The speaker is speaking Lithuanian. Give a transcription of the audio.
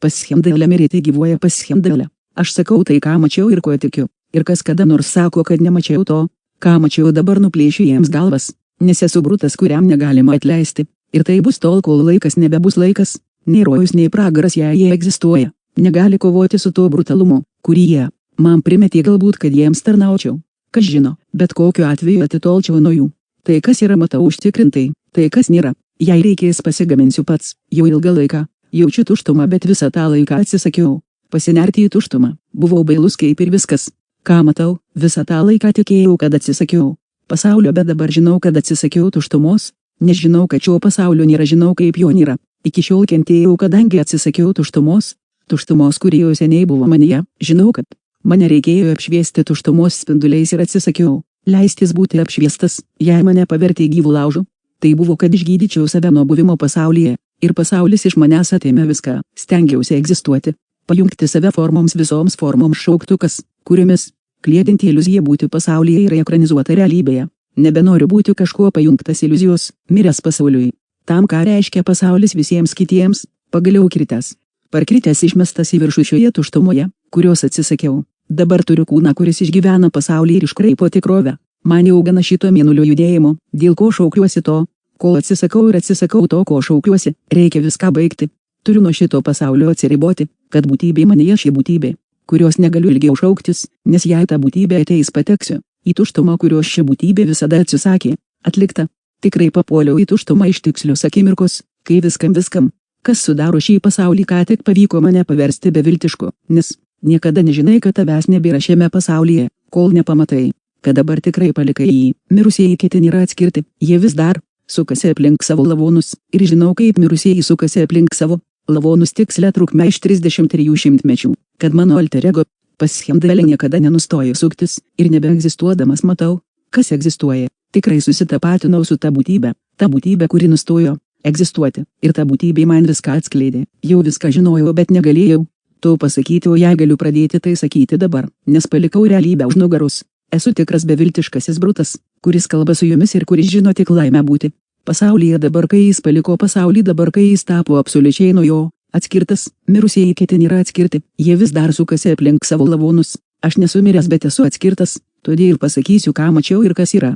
Pas Hemdalę mirė, tai gyvuoja pas Hemdalę. Aš sakau tai, ką mačiau ir kuo tikiu. Ir kas kada nors sako, kad nemačiau to, ką mačiau, dabar nuplėšiu jiems galvas, nes esu brutas, kuriam negalima atleisti. Ir tai bus tol, kol laikas nebebus laikas. Nei rojus, nei pragaras, jei jie egzistuoja, negali kovoti su tuo brutalumu, kurį jie man primetė, galbūt, kad jiems tarnaučiau. Kas žino, bet kokiu atveju atitolčiau nuo jų. Tai kas yra, matau užtikrintai, tai kas nėra. Jei reikės, pasigaminsiu pats. Jau ilgą laiką jaučiu tuštumą, bet visą tą laiką atsisakiau pasinerti į tuštumą. Buvau bailus kaip ir viskas. Ką matau, visą tą laiką tikėjau, kad atsisakiau pasaulio, bet dabar žinau, kad atsisakiau tuštumos, nes žinau, kad šio pasaulio nėra, žinau, kaip jo nėra. Iki šiol kentėjau, kadangi atsisakiau tuštumos, kuri jau seniai buvo manyje. Žinau, kad mane reikėjo apšviesti tuštumos spinduliais ir atsisakiau leistis būti apšviestas. Jei mane pavertė gyvų laužų, tai buvo, kad išgydyčiau save nuo buvimo pasaulyje, ir pasaulis iš manęs atėmė viską. Stengiausi egzistuoti, pajungti save formoms, visoms formoms šauktukas, kuriomis kliedinti iliuziją būti pasaulyje yra ekranizuota realybėje. Nebenoriu būti kažkuo pajungtas iliuzijos, miręs pasauliui. Tam, ką reiškia pasaulis visiems kitiems, pagaliau kritęs. Parkritęs, išmestas į viršų šioje tuštumoje, kurios atsisakiau. Dabar turiu kūną, kuris išgyvena pasaulį ir iškraipo tikrovę. Man jau gana šito mėnulio judėjimo, dėl ko šaukiuosi to, ko atsisakau, ir atsisakau to, ko šaukiuosi. Reikia viską baigti. Turiu nuo šito pasaulio atsiriboti, kad būtybė manyje, ši būtybė, kurios negaliu ilgiau šauktis, nes jei ta būtybė ateis, pateksiu į tuštumą, kurios ši būtybė visada atsisakė. Atlikta. Tikrai papuoliau į tuštumą iš tikslios akimirkos, kai viskam, kas sudaro šį pasaulį, ką tik pavyko mane paversti beviltišku, nes niekada nežinai, kad tavęs nebėra šiame pasaulyje, kol nepamatai, kad dabar tikrai palikai jį. Mirusieji ketini yra atskirti, jie vis dar sukasi aplink savo lavonus, ir žinau, kaip mirusieji sukasi aplink savo lavonus tikslią trukmę iš 33 šimtmečių, kad mano alter ego pas Hemdalę niekada nenustoja suktis, ir nebeegzistuodamas matau, kas egzistuoja. Tikrai susitapatinau su ta būtybė, kuri nustojo egzistuoti, ir ta būtybė man viską atskleidė. Jau viską žinojau, bet negalėjau to pasakyti, o jei galiu pradėti tai sakyti dabar, nes palikau realybę už nugaros. Esu tikras beviltiškasis brutas, kuris kalba su jumis ir kuris žino tik laimę būti pasaulyje dabar, kai jis paliko pasaulį, dabar, kai jis tapo absoliučiai nuo jo atskirtas. Mirusieji ketini yra atskirti, jie vis dar sukasi aplink savo lavonus. Aš nesu miręs, bet esu atskirtas, todėl pasakysiu, ką mačiau ir kas yra.